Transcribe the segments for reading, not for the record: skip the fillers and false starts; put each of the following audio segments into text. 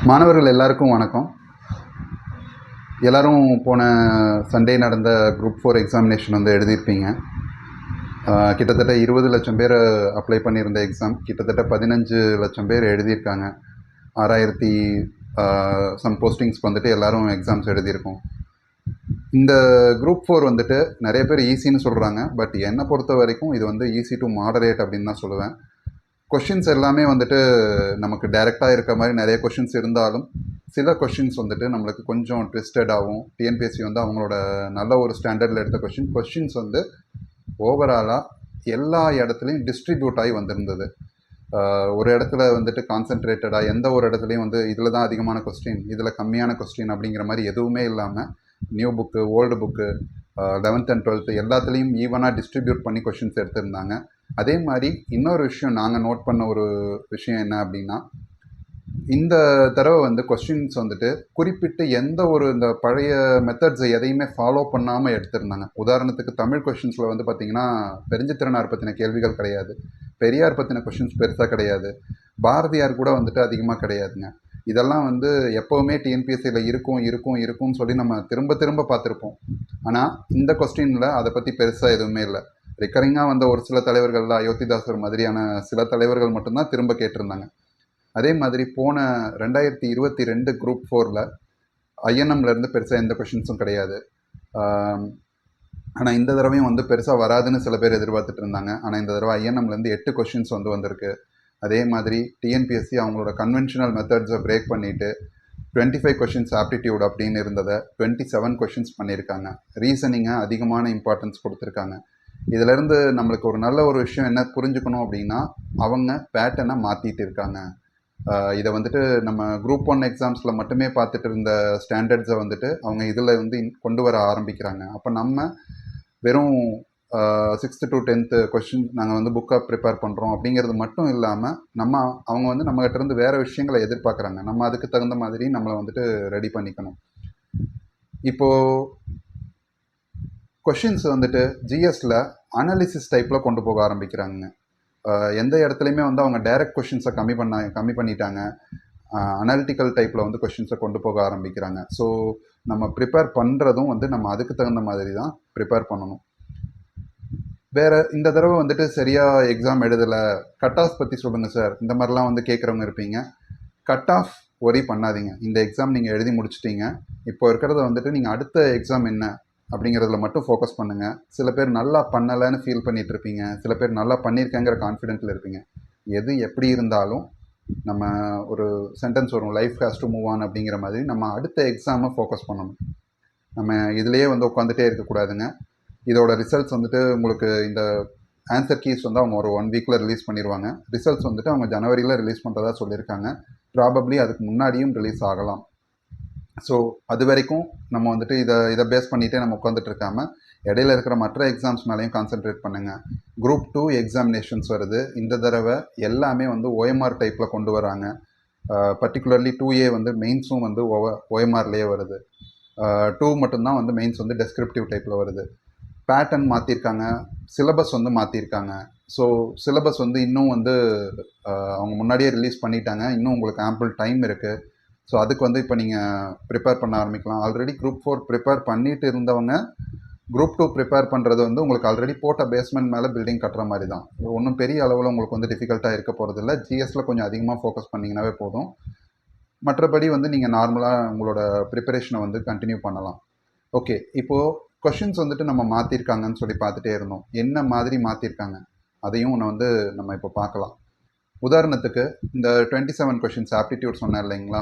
மாணவர்கள் எல்லாருக்கும் வணக்கம். எல்லோரும் போன சண்டே நடந்த குரூப் 4 எக்ஸாமினேஷன் வந்து எழுதியிருப்பீங்க. கிட்டத்தட்ட 20 லட்சம் பேர் அப்ளை பண்ணியிருந்த எக்ஸாம் கிட்டத்தட்ட 15 லட்சம் பேர் எழுதியிருக்காங்க. 6000 சம் போஸ்டிங்ஸ்க்கு வந்துட்டு எல்லோரும் எக்ஸாம்ஸ் எழுதியிருக்கோம். இந்த குரூப் 4 வந்துட்டு நிறைய பேர் ஈஸின்னு சொல்கிறாங்க. பட் என்னை பொறுத்த வரைக்கும் இது வந்து ஈஸி டு மாடரேட் அப்படின்னு தான் சொல்லுவேன். கொஷின்ஸ் எல்லாமே வந்துட்டு நமக்கு டைரெக்டாக இருக்க மாதிரி நிறைய கொஷின்ஸ் இருந்தாலும் சில கொஷின்ஸ் வந்துட்டு நம்மளுக்கு கொஞ்சம் ட்விஸ்டடாகவும் டிஎன்பிஎஸ்சி வந்து அவங்களோட நல்ல ஒரு ஸ்டாண்டர்டில் எடுத்த கொஷின்ஸ் வந்து ஓவராலாக எல்லா இடத்துலையும் டிஸ்ட்ரிபியூட் ஆகி வந்திருந்தது. ஒரு இடத்துல வந்துட்டு கான்சென்ட்ரேட்டடாக எந்த ஒரு இடத்துலையும் வந்து இதில் தான் அதிகமான கொஸ்டின், இதில் கம்மியான கொஸ்டின் அப்படிங்கிற மாதிரி எதுவுமே இல்லாமல் new book, old book, 11th and 12th எல்லாத்துலேயும் ஈவனாக டிஸ்ட்ரிபியூட் பண்ணி கொஷின்ஸ் எடுத்திருந்தாங்க. அதே மாதிரி இன்னொரு விஷயம் நாங்கள் நோட் பண்ண ஒரு விஷயம் என்ன அப்படின்னா, இந்த தடவை வந்து கொஸ்டின்ஸ் வந்துட்டு குறிப்பிட்டு எந்த ஒரு இந்த பழைய மெத்தட்ஸை எதையுமே ஃபாலோ பண்ணாமல் எடுத்திருந்தாங்க. உதாரணத்துக்கு தமிழ் கொஷின்ஸில் வந்து பார்த்திங்கன்னா பெருஞ்சித்திரனார் பற்றின கேள்விகள் கிடையாது, பெரியார் பற்றின கொஷின்ஸ் பெருசாக கிடையாது, பாரதியார் கூட வந்துட்டு அதிகமாக கிடையாதுங்க. இதெல்லாம் வந்து எப்போவுமே டிஎன்பிஎஸ்சியில் இருக்கும்னு சொல்லி நம்ம திரும்ப பார்த்துருப்போம். ஆனால் இந்த கொஸ்டினில் அதை பற்றி பெருசாக எதுவுமே இல்லை. ரிக்கரிங்காக வந்த ஒரு சில தலைவர்கள், அயோத்திதாசர் மாதிரியான சில தலைவர்கள் மட்டும்தான் திரும்ப கேட்டிருந்தாங்க. அதே மாதிரி போன 2022 குரூப் 4ல் ஐஎன்எம்லேருந்து பெருசாக எந்த கொஷின்ஸும் கிடையாது. ஆனால் இந்த தடவையும் வந்து பெருசாக வராதுன்னு சில பேர் எதிர்பார்த்துட்டு இருந்தாங்க. ஆனால் இந்த தடவை ஐஎன்எம்லேருந்து 8 கொஷின்ஸ் வந்து வந்திருக்கு. அதே மாதிரி டிஎன்பிஎஸ்சி அவங்களோட கன்வென்ஷனல் மெத்தட்ஸை பிரேக் பண்ணிவிட்டு 25 கொஷின்ஸ் ஆப்டிடியூட் அப்படின்னு இருந்ததை 27 கொஷின்ஸ் பண்ணியிருக்காங்க. ரீசனிங்கை அதிகமான இம்பார்ட்டன்ஸ் கொடுத்துருக்காங்க. இதிலேருந்து நம்மளுக்கு ஒரு நல்ல ஒரு விஷயம் என்ன புரிஞ்சுக்கணும் அப்படின்னா, அவங்க பேட்டர்னை மாற்றிட்டு இருக்காங்க. இதை வந்துட்டு நம்ம குரூப் 1 எக்ஸாம்ஸில் மட்டுமே பார்த்துட்டு இருந்த ஸ்டாண்டர்ட்ஸை வந்துட்டு அவங்க இதில் வந்து கொண்டு வர ஆரம்பிக்கிறாங்க. அப்போ நம்ம வெறும் 6th to 10th கொஷின் நாங்கள் வந்து புக்காக ப்ரிப்பேர் பண்ணுறோம் அப்படிங்கிறது மட்டும் இல்லாமல் அவங்க வந்து நம்மகிட்ட இருந்து வேறு விஷயங்களை எதிர்பார்க்குறாங்க. நம்ம அதுக்கு தகுந்த மாதிரி நம்மளை வந்துட்டு ரெடி பண்ணிக்கணும். இப்போது கொஷின்ஸ் வந்துட்டு ஜிஎஸ்சில் அனாலிசிஸ் டைப்பில் கொண்டு போக ஆரம்பிக்கிறாங்க. எந்த இடத்துலையுமே வந்து அவங்க டைரக்ட் கொஷின்ஸை கம்மி பண்ணிட்டாங்க. அனாலிட்டிக்கல் டைப்பில் வந்து கொஷின்ஸை கொண்டு போக ஆரம்பிக்கிறாங்க. ஸோ நம்ம ப்ரிப்பேர் பண்ணுறதும் வந்து நம்ம அதுக்கு தகுந்த மாதிரி தான் ப்ரிப்பேர் பண்ணணும். வேறு இந்த தடவை வந்துட்டு சரியாக எக்ஸாம் எழுதலை, கட் ஆஃப் பற்றி சொல்லுங்கள் சார், இந்த மாதிரிலாம் வந்து கேட்குறவங்க இருப்பீங்க. கட் ஆஃப் ஒரி பண்ணாதீங்க. இந்த எக்ஸாம் நீங்கள் எழுதி முடிச்சிட்டிங்க. இப்போ இருக்கிறத வந்துட்டு நீங்கள் அடுத்த எக்ஸாம் என்ன அப்படிங்கிறதுல மட்டும் ஃபோக்கஸ் பண்ணுங்கள். சில பேர் நல்லா பண்ணலைன்னு ஃபீல் பண்ணிகிட்டு இருப்பீங்க, சில பேர் நல்லா பண்ணியிருக்கேங்கிற கான்ஃபிடென்ட்டில் இருப்பீங்க. எது எப்படி இருந்தாலும் நம்ம ஒரு சென்டென்ஸ் வரும், life has to move on அப்படிங்கிற மாதிரி நம்ம அடுத்த எக்ஸாமை ஃபோக்கஸ் பண்ணணும். நம்ம இதிலேயே வந்து உட்காந்துட்டே இருக்கக்கூடாதுங்க. இதோட ரிசல்ட்ஸ் வந்துட்டு உங்களுக்கு இந்த ஆன்சர் கீஸ் வந்து அவங்க ஒரு 1 வீக்கில் ரிலீஸ் பண்ணிடுவாங்க. ரிசல்ட்ஸ் வந்துட்டு அவங்க ஜனவரியில் ரிலீஸ் பண்ணுறதா சொல்லியிருக்காங்க. ப்ராபப்ளி அதுக்கு முன்னாடியும் ரிலீஸ் ஆகலாம். ஸோ அது வரைக்கும் நம்ம வந்துட்டு இதை பேஸ் பண்ணிகிட்டே நம்ம உட்காந்துட்டு இருக்காமல் இடையில இருக்கிற மற்ற எக்ஸாம்ஸ் மேலேயும் கான்சென்ட்ரேட் பண்ணுங்கள். குரூப் 2 எக்ஸாமினேஷன்ஸ் வருது. இந்த தடவை எல்லாமே வந்து ஓஎம்ஆர் டைப்பில் கொண்டு வராங்க. பர்டிகுலர்லி 2A வந்து மெயின்ஸும் வந்து ஓஎம்ஆர்லேயே வருது. 2 மட்டும்தான் வந்து மெயின்ஸ் வந்து டெஸ்கிரிப்டிவ் டைப்பில் வருது. பேட்டர்ன் மாற்றிருக்காங்க, சிலபஸ் வந்து மாற்றிருக்காங்க. ஸோ சிலபஸ் வந்து இன்னும் வந்து அவங்க முன்னாடியே ரிலீஸ் பண்ணிட்டாங்க. இன்னும் உங்களுக்கு ஆம்பிள் டைம் இருக்குது. ஸோ அதுக்கு வந்து இப்போ நீங்கள் ப்ரிப்பேர் பண்ண ஆரம்பிக்கலாம். ஆல்ரெடி குரூப் 4 ப்ரிப்பேர் பண்ணிட்டு இருந்தவங்க குரூப் 2 ப்ரிப்பேர் பண்ணுறது வந்து உங்களுக்கு ஆல்ரெடி போட்ட பேஸ்மெண்ட் மேலே பில்டிங் கட்டுற மாதிரி தான். ஒன்றும் பெரிய அளவில் உங்களுக்கு வந்து டிஃபிகல்ட்டாக இருக்க போகிறதில்ல. ஜிஎஸ்சில் கொஞ்சம் அதிகமாக ஃபோக்கஸ் பண்ணிங்கனாவே போதும். மற்றபடி வந்து நீங்கள் நார்மலாக உங்களோட ப்ரிப்பரேஷனை வந்து கண்டினியூ பண்ணலாம். ஓகே, இப்போது கொஷின்ஸ் வந்துட்டு நம்ம மாற்றிருக்காங்கன்னு சொல்லி பார்த்துட்டே இருந்தோம். என்ன மாதிரி மாற்றிருக்காங்க அதையும் வந்து நம்ம இப்போ பார்க்கலாம். உதாரணத்துக்கு இந்த 27 கொஷின்ஸ் ஆப்டிடியூட் சொன்னேன் இல்லைங்களா,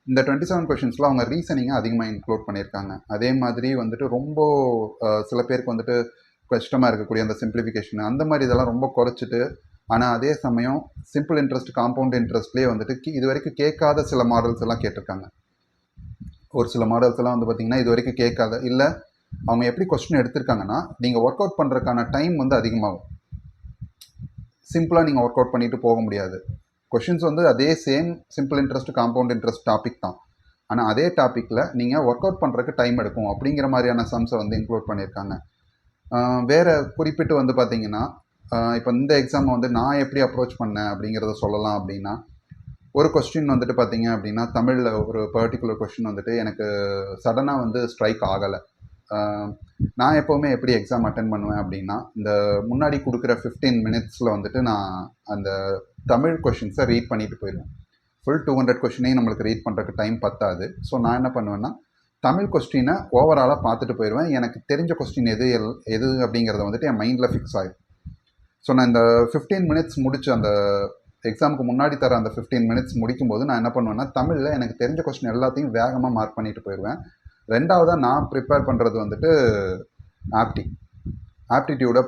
இந்த 27 கொஷின்ஸில் அவங்க ரீசனிங்கை அதிகமாக இன்க்ளூட் பண்ணியிருக்காங்க. அதே மாதிரி வந்துட்டு ரொம்ப சில பேருக்கு வந்துட்டு கஷ்டமாக இருக்கக்கூடிய அந்த சிம்பிளிஃபிகேஷன் அந்த மாதிரி இதெல்லாம் ரொம்ப குறைச்சிட்டு, ஆனால் அதே சமயம் சிம்பிள் இன்ட்ரெஸ்ட், காம்பவுண்ட் இன்ட்ரெஸ்ட்லேயே வந்துட்டு இது வரைக்கும் கேட்காத சில மாடல்ஸ் எல்லாம் கேட்டிருக்காங்க. ஒரு சில மாடல்ஸ் எல்லாம் வந்து பார்த்திங்கன்னா இது வரைக்கும் கேட்காத, இல்லை அவங்க எப்படி கொஸ்டின் எடுத்திருக்காங்கன்னா, நீங்கள் ஒர்க் அவுட் பண்ணுறதுக்கான டைம் வந்து அதிகமாகும். சிம்பிளாக நீங்கள் ஒர்க் அவுட் பண்ணிட்டு போக முடியாது. கொஷின்ஸ் வந்து அதே same simple interest, compound interest topic தான். ஆனால் அதே டாப்பிக்கில் நீங்கள் ஒர்க் அவுட் பண்ணுறதுக்கு டைம் எடுக்கும் அப்படிங்கிற மாதிரியான சம்ஸை வந்து இன்க்ளூட் பண்ணியிருக்காங்க. வேறு குறிப்பிட்டு வந்து பார்த்திங்கன்னா, இப்போ இந்த எக்ஸாமை வந்து நான் எப்படி அப்ரோச் பண்ணேன் அப்படிங்கிறத சொல்லலாம் அப்படின்னா, ஒரு கொஸ்டின் வந்துட்டு பார்த்தீங்க அப்படின்னா தமிழில் ஒரு பர்டிகுலர் கொஸ்டின் வந்துட்டு எனக்கு சடனாக வந்து ஸ்ட்ரைக் ஆகலை. நான் எப்போவுமே எப்படி எக்ஸாம் அட்டன் பண்ணுவேன் அப்படின்னா, இந்த முன்னாடி கொடுக்குற 15 மினிட்ஸில் வந்துட்டு நான் அந்த தமிழ் கொஷின்ஸை ரீட் பண்ணிட்டு போயிடுவேன். ஃபுல் 200 கொஸ்டினையும் நம்மளுக்கு ரீட் பண்ணுறதுக்கு டைம் பத்தாது. ஸோ நான் என்ன பண்ணுவேன்னா, தமிழ் கொஸ்டினை ஓவராலாக பார்த்துட்டு போயிடுவேன். எனக்கு தெரிஞ்ச கொஸ்டின் எது அப்படிங்கிறத வந்துட்டு என் மைண்டில் ஃபிக்ஸ் ஆகிடும். ஸோ நான் இந்த 15 மினிட்ஸ் முடிச்சு அந்த எக்ஸாமுக்கு முன்னாடி தர அந்த 15 மினிட்ஸ் முடிக்கும்போது நான் என்ன பண்ணுவேன்னா, தமிழில் எனக்கு தெரிஞ்ச கொஸ்டின் எல்லாத்தையும் வேகமாக மார்க் பண்ணிட்டு போயிடுவேன். ரெண்டாவதாக நான் ப்ரிப்பேர் பண்ணுறது வந்துட்டு ஆப்டிடியூடை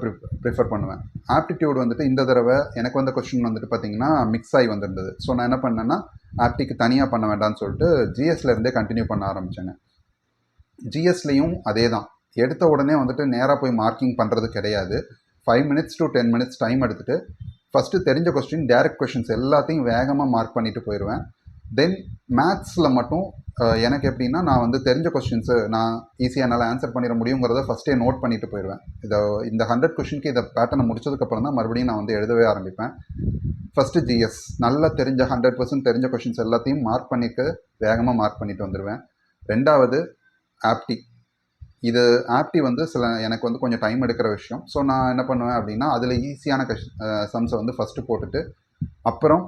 ப்ரிஃபர் பண்ணுவேன். ஆப்டிடியூட் வந்துட்டு இந்த தடவை எனக்கு வந்த கொஸ்டின் வந்துட்டு பார்த்தீங்கன்னா மிக்ஸ் ஆகி வந்திருந்தது. ஸோ நான் என்ன பண்ணேன்னா, ஆப்டிக்கு தனியாக பண்ண வேண்டாம்னு சொல்லிட்டு ஜிஎஸ்லேருந்தே கண்டினியூ பண்ண ஆரம்பித்தேங்க. ஜிஎஸ்லேயும் அதே தான். எடுத்த உடனே வந்துட்டு நேராக போய் மார்க்கிங் பண்ணுறது கிடையாது. 5 மினிட்ஸ் டு 10 மினிட்ஸ் டைம் எடுத்துகிட்டு ஃபஸ்ட்டு தெரிஞ்ச கொஸ்டின், டைரக்ட் கொஸ்டின்ஸ் எல்லாத்தையும் வேகமாக மார்க் பண்ணிட்டு போயிடுவேன். தென் மேத்ஸில் மட்டும் எனக்கு எப்படின்னா, நான் வந்து தெரிஞ்ச கொஸ்டின்ஸு நான் ஈஸியாக என்னால் ஆன்சர் பண்ணிட முடியுங்கிறத ஃபஸ்ட்டே நோட் பண்ணிட்டு போயிடுவேன். இந்த 100 கொஸ்டினுக்கு இதை பேட்டர்னை முடிச்சதுக்கப்புறம் தான் மறுபடியும் நான் வந்து எழுதவே ஆரம்பிப்பேன். ஃபஸ்ட்டு ஜிஎஸ் நல்லா தெரிஞ்ச 100% தெரிஞ்ச கொஸ்டின்ஸ் எல்லாத்தையும் மார்க் பண்ணிட்டு வேகமாக மார்க் பண்ணிட்டு வந்துடுவேன். ரெண்டாவது ஆப்டி வந்து எனக்கு வந்து கொஞ்சம் டைம் எடுக்கிற விஷயம். ஸோ நான் என்ன பண்ணுவேன் அப்படின்னா, அதில் ஈஸியான சம்ஸை வந்து ஃபஸ்ட்டு போட்டுட்டு, அப்புறம்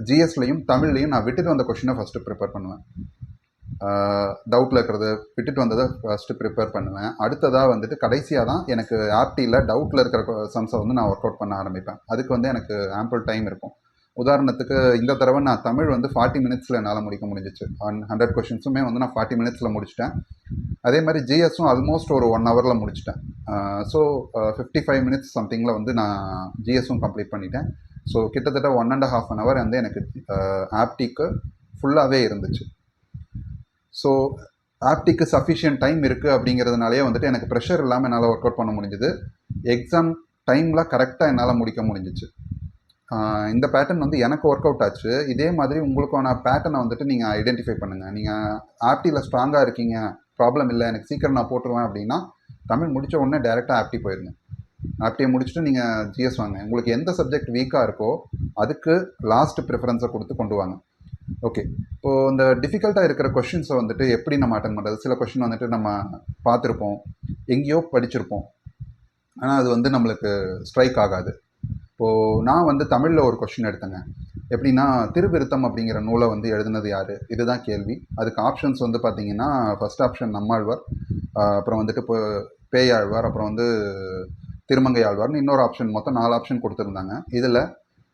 ஜிஎஸ்லையும் தமிழ்லையும் நான் விட்டுட்டு வந்த கொஷினை ஃபஸ்ட்டு ப்ரிப்பேர் பண்ணுவேன். டவுட்டில் இருக்கிறது விட்டுட்டு வந்ததை ஃபஸ்ட்டு ப்ரிப்பேர் பண்ணுவேன். அடுத்ததாக வந்துட்டு கடைசியாக தான் எனக்கு ஆப்டியில் டவுட்டில் இருக்கிற சம்ஸை வந்து நான் ஒர்க் அவுட் பண்ண ஆரம்பிப்பேன். அதுக்கு வந்து எனக்கு ஆம்பிள் டைம் இருக்கும். உதாரணத்துக்கு இந்த தடவை நான் தமிழ் வந்து 40 மினிட்ஸில் என்னால் முடிக்க முடிஞ்சிச்சு. 100 கொஷின்ஸுமே வந்து நான் 40 மினிட்ஸில் முடிச்சிட்டேன். அதே மாதிரி ஜிஎஸும் ஆல்மோஸ்ட் ஒரு 1 ஹவரில் முடிச்சிட்டேன். ஸோ 55 மினிட்ஸ் சம்திங்கில் வந்து நான் ஜிஎஸும் கம்ப்ளீட் பண்ணிட்டேன். ஸோ கிட்டத்தட்ட 1.5 hour வந்து எனக்கு ஆப்டிக்கு ஃபுல்லாகவே இருந்துச்சு. ஸோ ஆப்டிக்கு சஃபிஷியன்ட் டைம் இருக்குது அப்படிங்கிறதுனாலே வந்துட்டு எனக்கு ப்ரெஷர் இல்லாமல் என்னால் ஒர்க் அவுட் பண்ண முடிஞ்சுது. எக்ஸாம் டைமில் கரெக்டாக என்னால் முடிக்க முடிஞ்சிச்சு. இந்த பேட்டர்ன் வந்து எனக்கு ஒர்க் அவுட் ஆச்சு. இதே மாதிரி உங்களுக்கான பேட்டர்னை வந்துட்டு நீங்கள் ஐடென்டிஃபை பண்ணுங்கள். நீங்கள் ஆப்டியில் ஸ்ட்ராங்காக இருக்கீங்க, ப்ராப்ளம் இல்லை, எனக்கு சீக்கிரம் நான் போட்டுருவேன் அப்படின்னா, தமிழ் முடித்த உடனே டேரெக்டாக ஆப்டி போயிருங்க. ஆப்டியை முடிச்சுட்டு நீங்கள் ஜிஎஸ் வாங்க. உங்களுக்கு எந்த சப்ஜெக்ட் வீக்காக இருக்கோ அதுக்கு லாஸ்ட் ப்ரிஃபரன்ஸை கொடுத்து கொண்டு வாங்க. ஓகே, இப்போது இந்த டிஃபிகல்ட்டாக இருக்கிற கொஷின்ஸை வந்துட்டு எப்படி நம்ம அட்டன் பண்ணுறது? சில கொஷின் வந்துட்டு நம்ம பார்த்துருப்போம், எங்கேயோ படிச்சிருப்போம், ஆனால் அது வந்து நம்மளுக்கு ஸ்ட்ரைக் ஆகாது. இப்போது நான் வந்து தமிழில் ஒரு கொஷின் எடுத்தேங்க. எப்படின்னா, திருவிருத்தம் அப்படிங்கிற நூலை வந்து எழுதுனது யார்? இதுதான் கேள்வி. அதுக்கு ஆப்ஷன்ஸ் வந்து பார்த்தீங்கன்னா, ஃபஸ்ட் ஆப்ஷன் நம்மாழ்வார், அப்புறம் வந்துட்டு இப்போ பேயாழ்வார், அப்புறம் வந்து திருமங்கை ஆழ்வார்னு இன்னொரு ஆப்ஷன், மொத்தம் 4 ஆப்ஷன் கொடுத்துருந்தாங்க. இதில்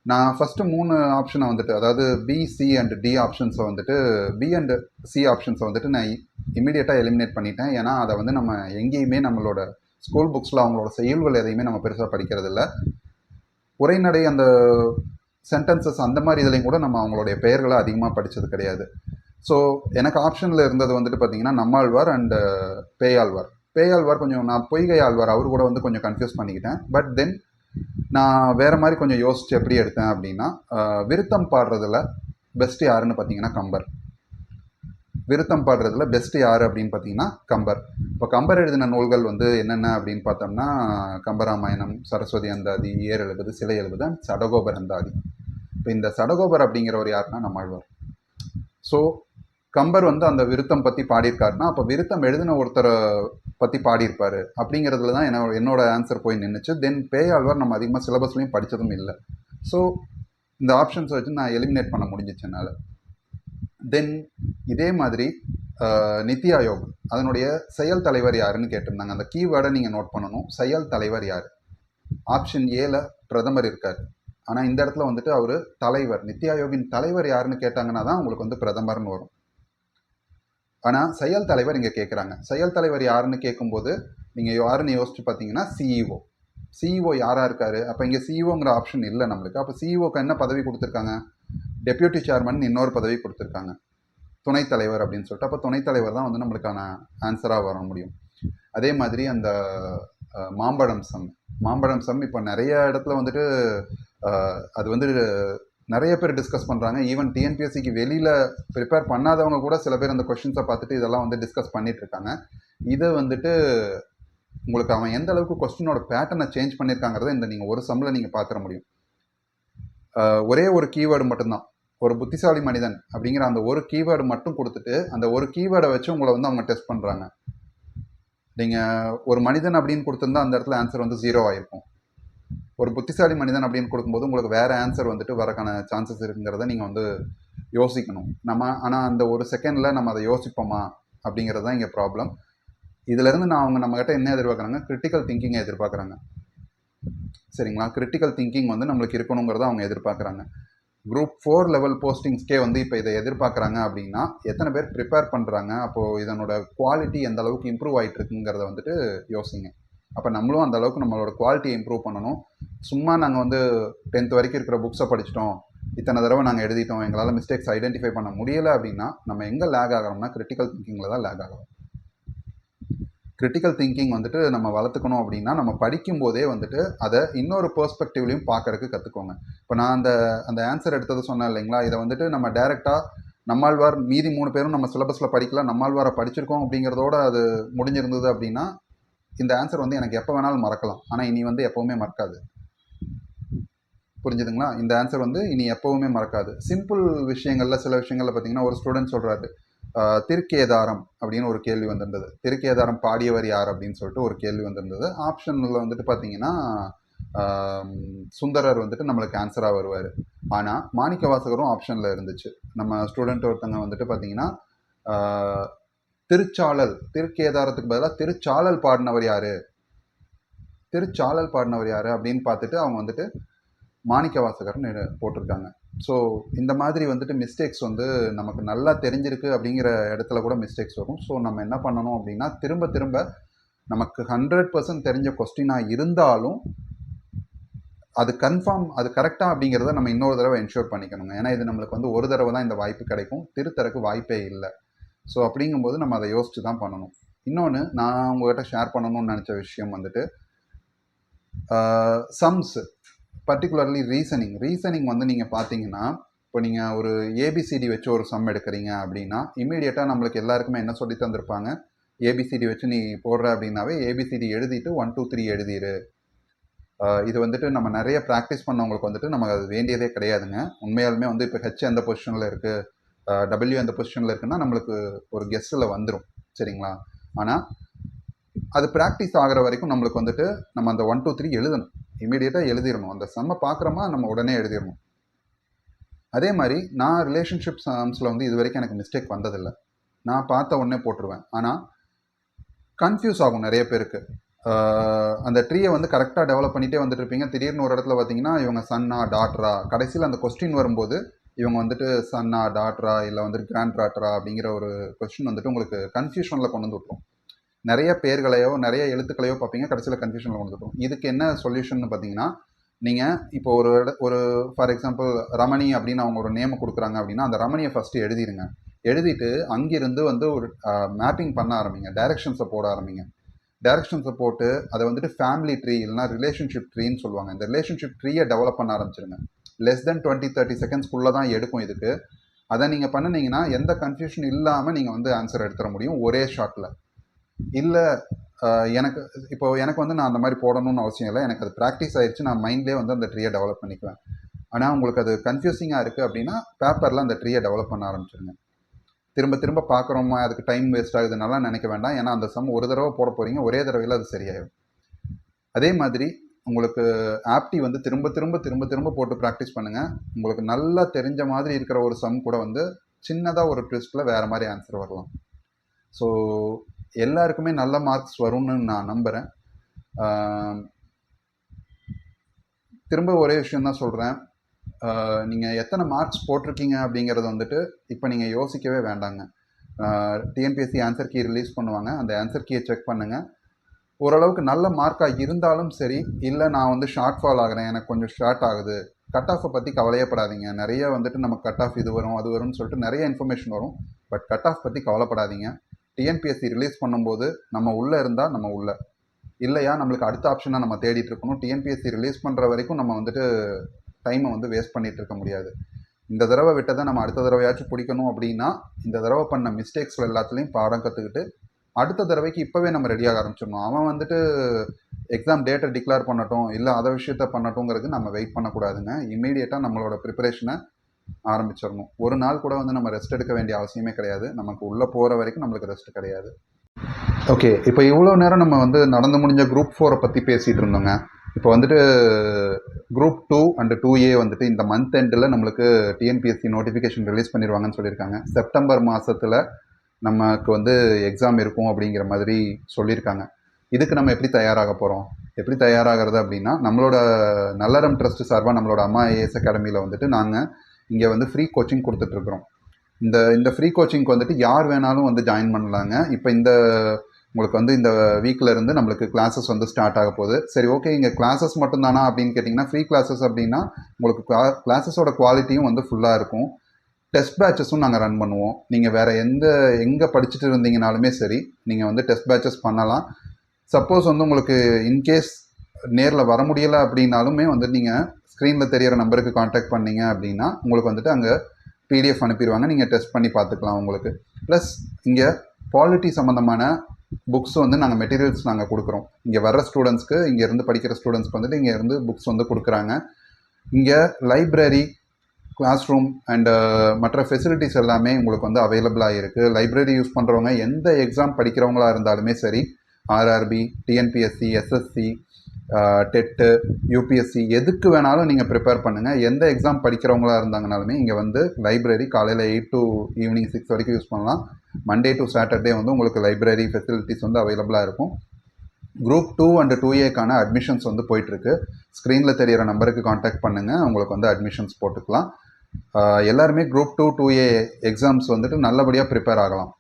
நான் ஃபஸ்ட்டு 3 ஆப்ஷனை வந்துட்டு, அதாவது பி, சி அண்ட் டி ஆப்ஷன்ஸை வந்துட்டு, பி அண்ட் சி ஆப்ஷன்ஸை வந்துட்டு நான் இமீடியட்டாக எலிமினேட் பண்ணிட்டேன். ஏன்னா அதை வந்து நம்ம எங்கேயுமே நம்மளோட ஸ்கூல் புக்ஸில் அவங்களோட செயல்கள் எதையுமே நம்ம பெருசாக படிக்கிறதில்ல. உரைநடை அந்த சென்டென்சஸ் அந்த மாதிரி இதுலையும் கூட நம்ம அவங்களுடைய பெயர்களை அதிகமாக படித்தது கிடையாது. ஸோ எனக்கு ஆப்ஷனில் இருந்தது வந்துட்டு பார்த்தீங்கன்னா நம்மாழ்வார் அண்டு பேயாழ்வார் கொஞ்சம் நான் பொய்கை ஆழ்வார் அவர் கூட வந்து கொஞ்சம் கன்ஃபியூஸ் பண்ணிக்கிட்டேன். பட் தென் நான் வேறு மாதிரி கொஞ்சம் யோசிச்சு எப்படி எடுத்தேன் அப்படின்னா, விருத்தம் பாடுறதுல பெஸ்ட்டு யாருன்னு பார்த்தீங்கன்னா கம்பர். விருத்தம் பாடுறதுல பெஸ்ட்டு யார் அப்படின்னு பார்த்தீங்கன்னா கம்பர். இப்போ கம்பர் எழுதின நூல்கள் வந்து என்னென்ன அப்படின்னு பார்த்தோம்னா, கம்பராமாயணம், சரஸ்வதி அந்தாதி, ஏர் எழுபது, சிலை எழுபது அண்ட் சடகோபர் அந்தாதி. இப்போ இந்த சடகோபர் அப்படிங்கிறவர் யாருன்னா நம்மாழ்வார். ஸோ கம்பர் வந்து அந்த விருத்தம் பற்றி பாடியிருக்காருன்னா, அப்போ விருத்தம் எழுதின ஒருத்தரை பற்றி பாடியிருப்பார் அப்படிங்கிறதுல தான் என்னோட ஆன்சர் போய் நின்றுச்சு. தென் பேயாழ்வார் நம்ம அதிகமாக சிலபஸ்லையும் படித்ததும் இல்லை. ஸோ இந்த ஆப்ஷன்ஸை வச்சு நான் எலிமினேட் பண்ண முடிஞ்சிச்சு என்னால். தென் இதே மாதிரி நித்தி ஆயோக் அதனுடைய செயல் தலைவர் யாருன்னு கேட்டிருந்தாங்க. அந்த கீவேர்டை நீங்கள் நோட் பண்ணணும். செயல் தலைவர் யார்? ஆப்ஷன் ஏல பிரதமர் இருக்கார். ஆனால் இந்த இடத்துல வந்துட்டு அவர் தலைவர், நித்தி ஆயோக்கின் தலைவர் யாருன்னு கேட்டாங்கன்னா தான் உங்களுக்கு வந்து பிரதமர்னு வரும். ஆனால் செயல் தலைவர் இங்கே கேட்குறாங்க. செயல் தலைவர் யாருன்னு கேட்கும்போது நீங்கள் யாருன்னு யோசிச்சு பார்த்தீங்கன்னா சிஇஓ யாராக இருக்கார்? அப்போ இங்கே சிஇஓங்கிற ஆப்ஷன் இல்லை நம்மளுக்கு. அப்போ சிஇஓக்கு என்ன பதவி கொடுத்துருக்காங்க? டெப்யூட்டி சேர்மன் இன்னொரு பதவி கொடுத்துருக்காங்க, துணைத் தலைவர் அப்படின்னு சொல்லிட்டு. அப்போ துணைத் தலைவர் தான் வந்து நம்மளுக்கான ஆன்சராக வர முடியும். அதே மாதிரி அந்த மாம்பழம் சம் இப்போ நிறைய இடத்துல வந்துட்டு அது வந்து நிறைய பேர் டிஸ்கஸ் பண்ணுறாங்க. ஈவன் டிஎன்பிஎஸ்சிக்கு வெளியில் ப்ரிப்பேர் பண்ணாதவங்க கூட சில பேர் அந்த கொஷின்ஸை பார்த்துட்டு இதெல்லாம் வந்து டிஸ்கஸ் பண்ணிட்டு இருக்காங்க. இதை வந்துட்டு உங்களுக்கு அவன் எந்த அளவுக்கு கொஸ்டினோட பேட்டர்னை சேஞ்ச் பண்ணியிருக்காங்கிறத இந்த நீங்கள் ஒரு சம்மில் நீங்கள் பார்த்துட முடியும். ஒரே ஒரு கீவேர்டு மட்டும்தான், ஒரு புத்திசாலி மனிதன் அப்படிங்கிற அந்த ஒரு கீவேர்டு மட்டும் கொடுத்துட்டு அந்த ஒரு கீவேர்டை வச்சு உங்களை வந்து அவங்க டெஸ்ட் பண்ணுறாங்க. நீங்கள் ஒரு மனிதன் அப்படின்னு கொடுத்துருந்தா அந்த இடத்துல ஆன்சர் வந்து 0 ஆயிருக்கும். ஒரு புத்திசாலி மனிதன் அப்படின்னு கொடுக்கும்போது உங்களுக்கு வேறு ஆன்சர் வந்துட்டு வரக்கான சான்சஸ் இருக்குங்கிறத நீங்கள் வந்து யோசிக்கணும். ஆனால் அந்த ஒரு செகண்டில் நம்ம அதை யோசிப்போமா அப்படிங்கிறது தான் இங்கே ப்ராப்ளம். இதிலேருந்து அவங்க நம்மகிட்ட என்ன எதிர்பார்க்குறாங்க, கிரிட்டிக்கல் திங்கிங்கை எதிர்பார்க்குறாங்க. சரிங்களா? கிரிட்டிக்கல் திங்கிங் வந்து நம்மளுக்கு இருக்கணுங்கிறத அவங்க எதிர்பார்க்குறாங்க. குரூப் 4 லெவல் போஸ்டிங்ஸ்க்கே வந்து இப்போ இதை எதிர்பார்க்குறாங்க அப்படின்னா எத்தனை பேர் ப்ரிப்பேர் பண்ணுறாங்க, அப்போது இதனோட குவாலிட்டி எந்த அளவுக்கு இம்ப்ரூவ் ஆகிட்டு இருக்குங்கிறத வந்துட்டு யோசிங்க. அப்போ நம்மளும் அந்த அளவுக்கு நம்மளோட குவாலிட்டியை இம்ப்ரூவ் பண்ணணும். சும்மா நாங்கள் வந்து 10th வரைக்கும் இருக்கிற புக்ஸை படிச்சிட்டோம், இத்தனை தடவை நாங்கள் எழுதிட்டோம், எங்களால் மிஸ்டேக்ஸ் ஐடென்டிஃபை பண்ண முடியலை அப்படின்னா நம்ம எங்கே லேக் ஆகிறோம்னா கிரிட்டிக்கல் திங்கிங்கில் தான் லேக் ஆகிறோம். கிரிட்டிக்கல் திங்கிங் வந்துட்டு நம்ம வளர்த்துக்கணும் அப்படின்னா நம்ம படிக்கும்போதே வந்துட்டு அதை இன்னொரு பெர்ஸ்பெக்டிவ்லையும் பார்க்கறதுக்கு கற்றுக்கோங்க. இப்போ நான் அந்த ஆன்சர் எடுத்தது சொன்னேன் இல்லைங்களா, இதை வந்துட்டு நம்ம டைரெக்டாக நம்மாழ்வார் மீதி 3 பேரும் நம்ம சிலபஸில் படிக்கல, நம்மாழ்வாரை படிச்சிருக்கோம் அப்படிங்கிறதோட அது முடிஞ்சிருந்தது அப்படின்னா இந்த ஆன்சர் வந்து எனக்கு எப்போ வேணாலும் மறக்கலாம், ஆனால் இனி வந்து எப்போவுமே மறக்காது. புரிஞ்சுதுங்களா? இந்த ஆன்சர் வந்து இனி எப்போவுமே மறக்காது. சிம்பிள் விஷயங்களில் சில விஷயங்களில் பார்த்தீங்கன்னா ஒரு ஸ்டூடெண்ட் சொல்கிறாரு, திருக்கேதாரம் அப்படின்னு ஒரு கேள்வி வந்திருந்தது. திருக்கேதாரம் பாடியவர் யார் அப்படின்னு சொல்லிட்டு ஒரு கேள்வி வந்திருந்தது. ஆப்ஷனில் வந்துட்டு பார்த்தீங்கன்னா சுந்தரர் வந்துட்டு நம்மளுக்கு ஆன்சராக வருவார். ஆனால் மாணிக்க வாசகரும் ஆப்ஷனில் இருந்துச்சு. நம்ம ஸ்டூடெண்ட் ஒருத்தங்க வந்துட்டு பார்த்தீங்கன்னா திருச்சாளல், திருக்கேதாரத்துக்கு பதிலாக திருச்சாளல் பாடினவர் யார், திருச்சாளல் பாடினவர் யார் அப்படின்னு பார்த்துட்டு அவங்க வந்துட்டு மாணிக்க வாசகர்னு போட்டிருக்காங்க. ஸோ இந்த மாதிரி வந்துட்டு மிஸ்டேக்ஸ் வந்து நமக்கு நல்லா தெரிஞ்சிருக்கு அப்படிங்கிற இடத்துல கூட மிஸ்டேக்ஸ் வரும். ஸோ நம்ம என்ன பண்ணணும் அப்படின்னா திரும்ப திரும்ப நமக்கு 100% தெரிஞ்ச கொஸ்டினாக இருந்தாலும் அது கன்ஃபார்ம் அது கரெக்டாக அப்படிங்கிறத நம்ம இன்னொரு தடவை என்ஷூர் பண்ணிக்கணுங்க. ஏன்னா இது நம்மளுக்கு வந்து ஒரு தடவை தான் இந்த வாய்ப்பு கிடைக்கும், திருத்தறக்கு வாய்ப்பே இல்லை. ஸோ அப்படிங்கும்போது நம்ம அதை யோசித்து தான் பண்ணணும். இன்னொன்று நான் உங்கள்கிட்ட ஷேர் பண்ணணும்னு நினச்ச விஷயம் வந்துட்டு சம்ஸ், பர்டிகுலர்லி ரீசனிங் வந்து நீங்கள் பார்த்தீங்கன்னா இப்போ நீங்கள் ஒரு ஏபிசிடி வச்சு ஒரு சம் எடுக்கிறீங்க அப்படின்னா இமீடியட்டாக நம்மளுக்கு எல்லாருக்குமே என்ன சொல்லி தந்திருப்பாங்க, ஏபிசிடி வச்சு நீ போடுற அப்படின்னாவே ஏபிசிடி எழுதிட்டு 1 2 3 எழுதிரு. இது வந்துட்டு நம்ம நிறைய ப்ராக்டிஸ் பண்ணவங்களுக்கு வந்துட்டு நமக்கு அது வேண்டியதே கிடையாதுங்க. உண்மையாலுமே வந்து இப்போ ஹெச் எந்த பொசிஷனில் இருக்குது, டபிள்யூ எந்த பொசிஷனில் இருக்குன்னா நம்மளுக்கு ஒரு கெஸ்ட்டில் வந்துடும். சரிங்களா? ஆனால் அது ப்ராக்டிஸ் ஆகிற வரைக்கும் நம்மளுக்கு வந்துட்டு நம்ம அந்த 1 2 3 எழுதணும், இமீடியட்டாக எழுதிடணும். அந்த செம்மை பார்க்குறோமா நம்ம உடனே எழுதிடணும். அதே மாதிரி நான் ரிலேஷன்ஷிப் சம்ஸில் வந்து இது வரைக்கும் எனக்கு மிஸ்டேக் வந்ததில்லை. நான் பார்த்த உடனே போட்டுருவேன். ஆனால் கன்ஃபியூஸ் ஆகும் நிறைய பேருக்கு. அந்த ட்ரீயை வந்து கரெக்டாக டெவலப் பண்ணிகிட்டே வந்துட்டு இருப்பீங்க, திடீர்னு ஒரு இடத்துல பார்த்தீங்கன்னா இவங்க சன்னா டாட்டரா, கடைசியில் அந்த கொஸ்டின் வரும்போது இவங்க வந்துட்டு சன்னா டாட்டரா இல்லை வந்துட்டு கிராண்ட் டாட்டரா அப்படிங்கிற ஒரு கொஸ்டின் வந்துட்டு உங்களுக்கு கன்ஃபியூஷனில் கொண்டு வந்து விட்ரும். நிறைய பேர்களையோ நிறைய எழுத்துக்களையோ பார்ப்பீங்க, கடைசியில் கன்ஃபியூஷனில் கொண்டு வந்துடும். இதுக்கு என்ன சொல்யூஷன் பார்த்தீங்கன்னா, நீங்கள் இப்போ ஒரு ஃபார் எக்ஸாம்பிள் ரமணி அப்படின்னு அவங்க ஒரு நேமை கொடுக்குறாங்க அப்படின்னா அந்த ரமணியை ஃபஸ்ட்டு எழுதிடுங்க. எழுதிட்டு அங்கிருந்து வந்து ஒரு மேப்பிங் பண்ண ஆரம்பிங்க, டைரக்ஷன்ஸை போட ஆரம்பிங்க. டைரக்ஷன்ஸை போட்டு அதை வந்துட்டு ஃபேமிலி ட்ரீ இல்லைனா ரிலேஷன்ஷிப் ட்ரீன்னு சொல்லுவாங்க. இந்த ரிலேஷன்ஷிப் ட்ரீயை டெவலப் பண்ண ஆரம்பிச்சிருங்க. லெஸ் தென் 20-30 செகண்ட்ஸ்க்குள்ளே தான் எடுக்கும் இதுக்கு. அதை நீங்கள் பண்ணினீங்கன்னா எந்த கன்ஃபியூஷன் இல்லாமல் நீங்கள் வந்து ஆன்சர் எடுத்துட முடியும் ஒரே ஷாட்டில். இல்லை எனக்கு வந்து நான் அந்த மாதிரி போடணும்னு அவசியம் இல்லை, எனக்கு அது ப்ராக்டிஸ் ஆகிடுச்சு, நான் மைண்ட்லேயே வந்து அந்த ட்ரீயை டெவலப் பண்ணிக்குவேன். ஆனால் உங்களுக்கு அது கன்ஃபியூசிங்காக இருக்குது அப்படின்னா பேப்பரில் அந்த ட்ரீயை டெவலப் பண்ண ஆரம்பிச்சிருங்க. திரும்ப திரும்ப பார்க்குறோமா, அதுக்கு டைம் வேஸ்ட் ஆகுதுனாலாம் நினைக்க வேண்டாம். ஏன்னா அந்த சம் ஒரு தடவை போட போகிறீங்க, ஒரே தடவையில் அது சரியாயிடும். அதே மாதிரி உங்களுக்கு ஆப்டி வந்து திரும்ப திரும்ப திரும்ப திரும்ப போட்டு ப்ராக்டிஸ் பண்ணுங்கள். உங்களுக்கு நல்லா தெரிஞ்ச மாதிரி இருக்கிற ஒரு சம் கூட வந்து சின்னதாக ஒரு ட்விஸ்ட்டில் வேறு மாதிரி ஆன்சர் வரலாம். ஸோ எல்லாருக்குமே நல்ல மார்க்ஸ் வரும்னு நான் நம்புகிறேன். திரும்ப ஒரே விஷயந்தான் சொல்கிறேன், நீங்கள் எத்தனை மார்க்ஸ் போட்டிருக்கீங்க அப்படிங்கிறத வந்துட்டு இப்போ நீங்கள் யோசிக்கவே வேண்டாங்க. டிஎன்பிஎஸ்சி ஆன்சர் கீ ரிலீஸ் பண்ணுவாங்க, அந்த ஆன்சர் கீயை செக் பண்ணுங்கள். ஓரளவுக்கு நல்ல மார்க்காக இருந்தாலும் சரி, இல்லை நான் வந்து ஷார்ட் ஃபால் ஆகிறேன், எனக்கு கொஞ்சம் ஷார்ட் ஆகுது, கட் ஆஃபை பற்றி கவலையப்படாதீங்க. நிறைய வந்துட்டு நம்ம கட் ஆஃப் இது வரும் அது வரும்னு சொல்லிட்டு நிறைய இன்ஃபர்மேஷன் வரும். பட் கட் ஆஃப் பற்றி கவலைப்படாதீங்க. டிஎன்பிஎஸ்சி ரிலீஸ் பண்ணும்போது நம்ம உள்ளே இருந்தால் நம்ம உள்ளே, இல்லையா நம்மளுக்கு அடுத்த ஆப்ஷனாக நம்ம தேடிட்டு இருக்கணும். டிஎன்பிஎஸ்சி ரிலீஸ் பண்ணுற வரைக்கும் நம்ம வந்துட்டு டைமை வந்து வேஸ்ட் பண்ணிகிட்டு இருக்க முடியாது. இந்த தடவை விட்டதை நம்ம அடுத்த தடவையாச்சும் பிடிக்கணும் அப்படின்னா இந்த தடவை பண்ண மிஸ்டேக்ஸில் எல்லாத்துலேயும் பாடம் கற்றுக்கிட்டு அடுத்த தடவைக்கு இப்போவே நம்ம ரெடியாக ஆரம்பிச்சிடணும். அவன் வந்துட்டு எக்ஸாம் டேட்டை டிக்ளேர் பண்ணட்டும் இல்லை அதை விஷயத்த பண்ணட்டுங்கிறது நம்ம வெயிட் பண்ணக்கூடாதுங்க. இம்மீடியட்டாக நம்மளோட ப்ரிப்பரேஷனை ஆரம்பிச்சிடணும். ஒரு நாள் கூட வந்து நம்ம ரெஸ்ட் எடுக்க வேண்டிய அவசியமே கிடையாது. நமக்கு உள்ளே போகிற வரைக்கும் நம்மளுக்கு ரெஸ்ட் கிடையாது. ஓகே, இப்போ இவ்வளோ நேரம் நம்ம வந்து நடந்து முடிஞ்ச குரூப் 4 பற்றி பேசிகிட்டு இருந்தோங்க. இப்போ வந்துட்டு குரூப் 2 அண்ட் 2A வந்துட்டு இந்த மந்த் எண்டில் நம்மளுக்கு டிஎன்பிஎஸ்சி நோட்டிஃபிகேஷன் ரிலீஸ் பண்ணிடுவாங்கன்னு சொல்லியிருக்காங்க. செப்டம்பர் மாதத்தில் நமக்கு வந்து எக்ஸாம் இருக்கும் அப்படிங்கிற மாதிரி சொல்லியிருக்காங்க. இதுக்கு நம்ம எப்படி தயாராக போகிறோம்? எப்படி தயாராகிறது அப்படின்னா, நம்மளோட நல்லறம் ட்ரஸ்ட் சார்பாக நம்மளோட அம்மா ஐஏஎஸ் அகாடமியில் வந்துட்டு நாங்கள் இங்கே வந்து ஃப்ரீ கோச்சிங் கொடுத்துட்ருக்குறோம். இந்த ஃப்ரீ கோச்சிங்க்கு வந்துட்டு யார் வேணாலும் வந்து ஜாயின் பண்ணலாங்க. இப்போ உங்களுக்கு வந்து இந்த வீக்கில் இருந்து நம்மளுக்கு கிளாஸஸ் வந்து ஸ்டார்ட் ஆக போகுது. சரி, ஓகே, இங்கே கிளாஸஸ் மட்டும்தானா அப்படின்னு கேட்டிங்கன்னா, ஃப்ரீ கிளாஸஸ் அப்படின்னா உங்களுக்கு கிளாஸஸோட குவாலிட்டியும் வந்து ஃபுல்லாக இருக்கும். டெஸ்ட் பேட்சஸும் நாங்கள் ரன் பண்ணுவோம். நீங்கள் வேறு எங்கே படிச்சுட்டு இருந்தீங்கனாலுமே சரி, நீங்கள் வந்து டெஸ்ட் பேட்சஸ் பண்ணலாம். சப்போஸ் வந்து உங்களுக்கு இன்கேஸ் நேரில் வர முடியலை அப்படின்னாலுமே வந்து நீங்கள் ஸ்க்ரீனில் தெரியிற நம்பருக்கு காண்டாக்ட் பண்ணீங்க அப்படின்னா உங்களுக்கு வந்துட்டு அங்கே பிடிஎஃப் அனுப்பிடுவாங்க. நீங்கள் டெஸ்ட் பண்ணி பார்த்துக்கலாம் உங்களுக்கு. ப்ளஸ் இங்கே பாலிட்டி சம்மந்தமான புக்ஸ் வந்து நாங்கள் மெட்டீரியல்ஸ் நாங்கள் கொடுக்குறோம். இங்கே வர்ற ஸ்டூடெண்ட்ஸ்க்கு, இங்கேருந்து படிக்கிற ஸ்டூடெண்ட்ஸ்க்கு வந்துட்டு இங்கேருந்து புக்ஸ் வந்து கொடுக்குறாங்க. இங்கே லைப்ரரி, கிளாஸ் ரூம் அண்டு மற்ற ஃபெசிலிட்டிஸ் எல்லாமே உங்களுக்கு வந்து அவைலபிளாக இருக்குது. லைப்ரரி யூஸ் பண்ணுறவங்க எந்த எக்ஸாம் படிக்கிறவங்களா இருந்தாலுமே சரி, RRB, TNPSC, SSC, TET, UPSC எதுக்கு வேணாலும் நீங்கள் ப்ரிப்பேர் பண்ணுங்கள். எந்த எக்ஸாம் படிக்கிறவங்களா இருந்தாங்கனாலுமே இங்கே வந்து லைப்ரரி காலையில் 8 to ஈவினிங் 6 வரைக்கும் யூஸ் பண்ணலாம். மண்டே டு சாட்டர்டே வந்து உங்களுக்கு லைப்ரரி ஃபெசிலிட்டிஸ் வந்து அவைலபிளாக இருக்கும். குரூப் 2 அண்ட் 2Aக்கான அட்மிஷன்ஸ் வந்து போயிட்டுருக்கு. ஸ்க்ரீனில் தெரியிற நம்பருக்கு காண்டாக்ட் பண்ணுங்கள், உங்களுக்கு வந்து அட்மிஷன்ஸ் போட்டுக்கலாம். எல்லாருமே குரூப் 2, 2A எக்ஸாம்ஸ் வந்துட்டு நல்லபடியாக ப்ரிப்பேர் ஆகலாம்.